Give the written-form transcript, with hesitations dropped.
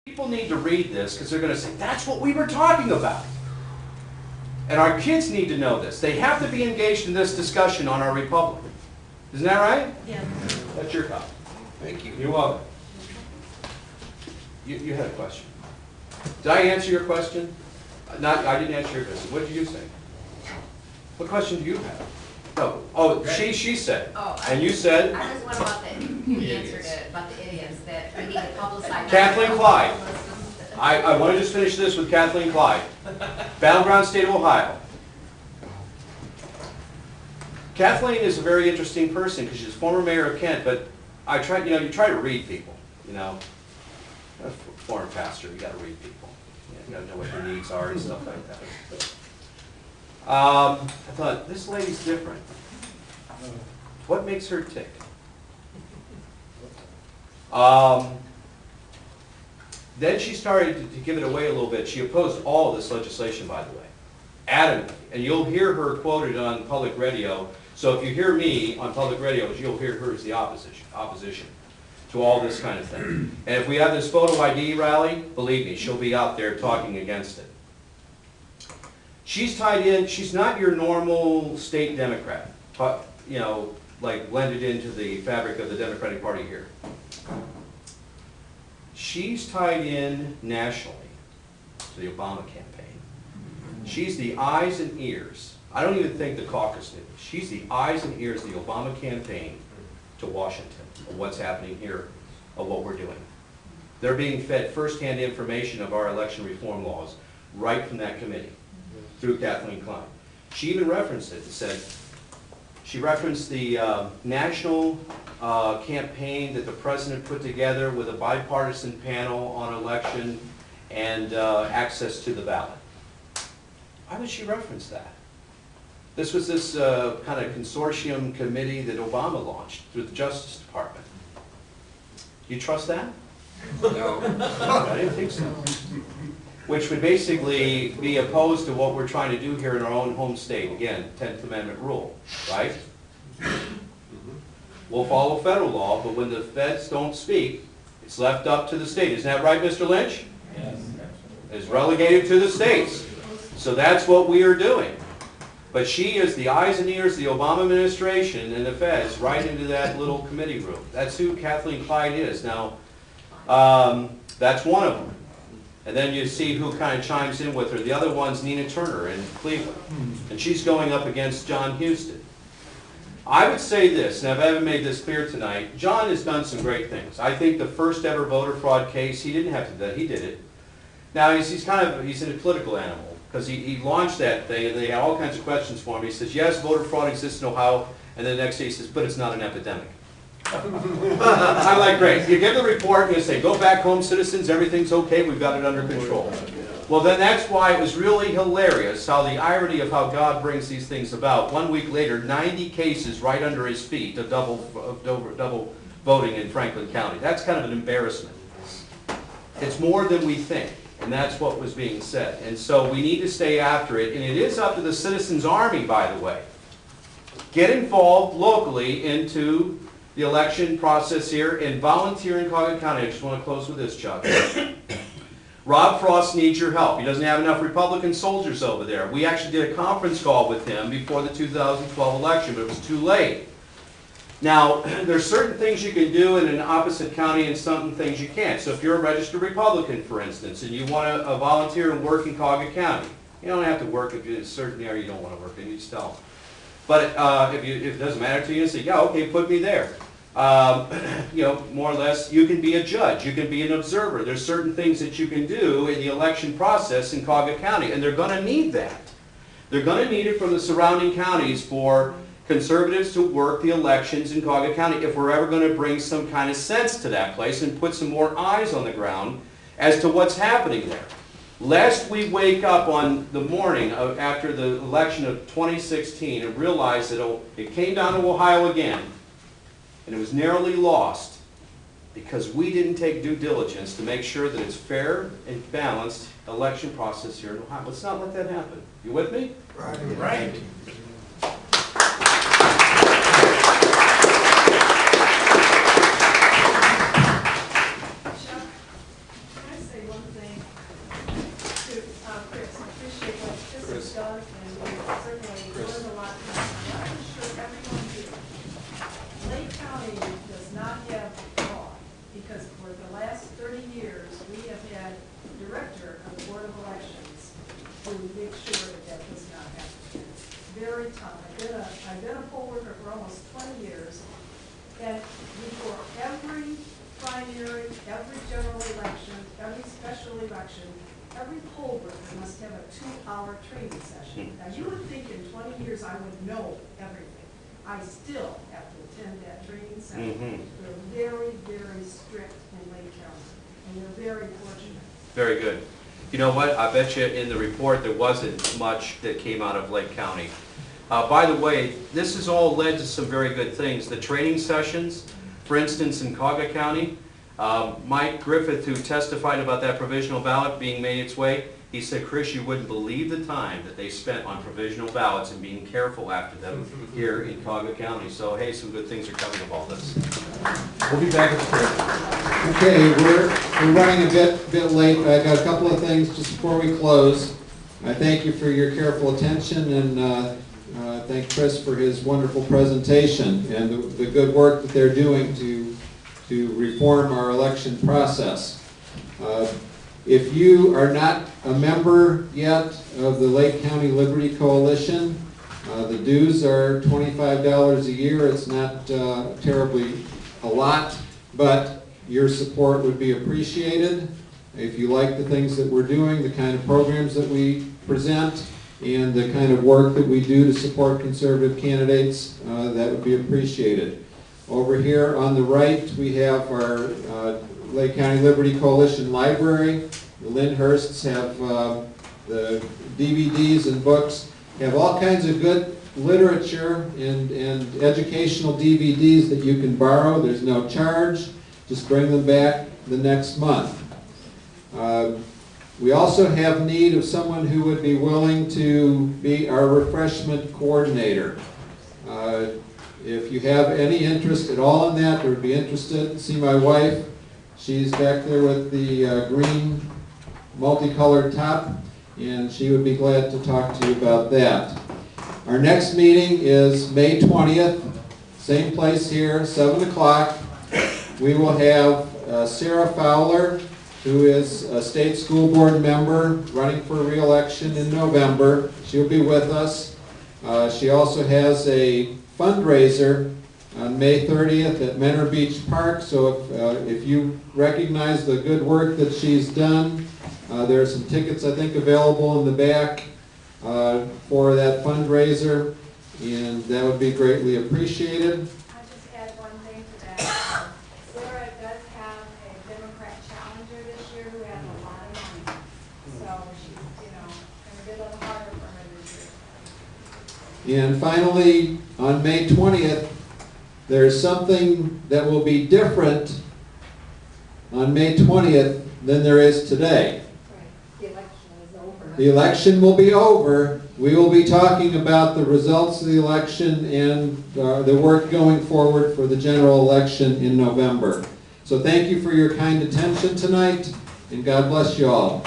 People need to read this because they're going to say, that's what we were talking about. And our kids need to know this. They have to be engaged in this discussion on our republic. Isn't that right? Yeah. That's your copy. Thank you. You're welcome. You had a question. Did I answer your question? I didn't answer your question. What did you say? What question do you have? No. Oh, she said. Oh, And you said? I just wonder about the answer to, about the idioms that we need to publicize. Kathleen Clyde. I want to just finish this with Kathleen Clyde. Battleground State of Ohio. Kathleen is a very interesting person because she's former mayor of Kent, but you try to read people, A foreign pastor, you got to read people. You got to know what their needs are and stuff like that. I thought, this lady's different. What makes her tick? Then she started to give it away a little bit. She opposed all of this legislation, by the way, adamantly. And you'll hear her quoted on public radio. So if you hear me on public radio, you'll hear her as the opposition to all this kind of thing. And if we have this photo ID rally, believe me, she'll be out there talking against it. She's tied in. She's not your normal state Democrat, like blended into the fabric of the Democratic Party here. She's tied in nationally to the Obama campaign. She's the eyes and ears. I don't even think the caucus knew. She's the eyes and ears of the Obama campaign to Washington of what's happening here, of what we're doing. They're being fed firsthand information of our election reform laws right from that committee through Kathleen Clyde. She even referenced it and she referenced the national campaign that the president put together with a bipartisan panel on election and access to the ballot. Why would she reference that? This was this kind of consortium committee that Obama launched through the Justice Department. You trust that? No. I didn't think so. Which would basically be opposed to what we're trying to do here in our own home state. Again, 10th Amendment rule, right? We'll follow federal law, but when the feds don't speak, it's left up to the state. Isn't that right, Mr. Lynch? Yes. It's relegated to the states. So that's what we are doing. But she is the eyes and ears of the Obama administration and the feds right into that little committee room. That's who Kathleen Clyde is. Now, that's one of them. And then you see who kind of chimes in with her. The other one's Nina Turner in Cleveland. And she's going up against John Huston. I would say this, and I haven't made this clear tonight, John has done some great things. I think the first ever voter fraud case, he didn't have to do that, he did it. Now he's a political animal, because he launched that thing, and they had all kinds of questions for him. He says, yes, voter fraud exists in Ohio, and then the next day he says, but it's not an epidemic. I'm like, great. You give the report, and you say, go back home, citizens, everything's okay, we've got it under control. Well, then that's why it was really hilarious how the irony of how God brings these things about. 1 week later, 90 cases right under his feet of double voting in Franklin County. That's kind of an embarrassment. It's more than we think, and that's what was being said. And so we need to stay after it, and it is up to the citizens' army, by the way. Get involved locally into the election process here and volunteer in Cauga County. I just want to close with this, Chuck. Rob Frost needs your help. He doesn't have enough Republican soldiers over there. We actually did a conference call with him before the 2012 election, but it was too late. Now, there's certain things you can do in an opposite county and some things you can't. So if you're a registered Republican, for instance, and you want to volunteer and work in Cauga County, you don't have to work if it's a certain area you don't want to work in, you just tell them. But if it doesn't matter to you, you say, yeah, okay, put me there. More or less, you can be a judge, you can be an observer. There's certain things that you can do in the election process in Cauga County, and they're going to need that. They're going to need it from the surrounding counties for conservatives to work the elections in Cauga County if we're ever going to bring some kind of sense to that place and put some more eyes on the ground as to what's happening there. Lest we wake up on the morning after the election of 2016 and realize that it came down to Ohio again, and it was narrowly lost because we didn't take due diligence to make sure that it's fair and balanced election process here in Ohio. Let's not let that happen. You with me? Right. Right. Chuck, can I say say one thing to Chris. I appreciate what Chris has done, and we certainly learned a lot from him. I'm not sure everyone here. Lake County does not have law, because for the last 30 years, we have had a director of the Board of Elections to make sure that that does not happen. It's very tough. I've been a poll worker for almost 20 years, and before every primary, every general election, every special election, every poll worker must have a 2-hour training session. Now, you would think in 20 years I would know everything. I still have to attend that training session. They're very, very strict in Lake County, and they're very fortunate. Very good. You know what? I bet you in the report there wasn't much that came out of Lake County. By the way, this has all led to some very good things. The training sessions, for instance, in Cauga County, Mike Griffith, who testified about that provisional ballot being made its way, he said, Chris, you wouldn't believe the time that they spent on provisional ballots and being careful after them here in Cauga County. So, hey, some good things are coming of all this. We'll be back at the break. Okay, we're running a bit late, but I've got a couple of things just before we close. I thank you for your careful attention, and thank Chris for his wonderful presentation and the good work that they're doing to reform our election process. If you are not a member yet of the Lake County Liberty Coalition, the dues are $25 a year. It's not terribly a lot, but your support would be appreciated. If you like the things that we're doing, the kind of programs that we present, and the kind of work that we do to support conservative candidates, that would be appreciated. Over here on the right, we have our Lake County Liberty Coalition Library. The Lyndhursts have the DVDs and books, have all kinds of good literature and educational DVDs that you can borrow. There's no charge. Just bring them back the next month. We also have need of someone who would be willing to be our refreshment coordinator. If you have any interest at all in that, or would be interested, see my wife. She's back there with the green multicolored top, and she would be glad to talk to you about that. Our next meeting is May 20th, same place here, 7 o'clock. We will have Sarah Fowler, who is a state school board member running for re-election in November. She'll be with us. She also has a fundraiser on May 30th at Menor Beach Park, so if you recognize the good work that she's done, there are some tickets, I think, available in the back for that fundraiser, and that would be greatly appreciated. I'll just add one thing to that. Sarah does have a Democrat challenger this year who has a lot of money. So she's, going to be a little harder for her this year. And finally, on May 20th, there's something that will be different on May 20th than there is today. The election is over. The election will be over. We will be talking about the results of the election and the work going forward for the general election in November. So thank you for your kind attention tonight, and God bless you all.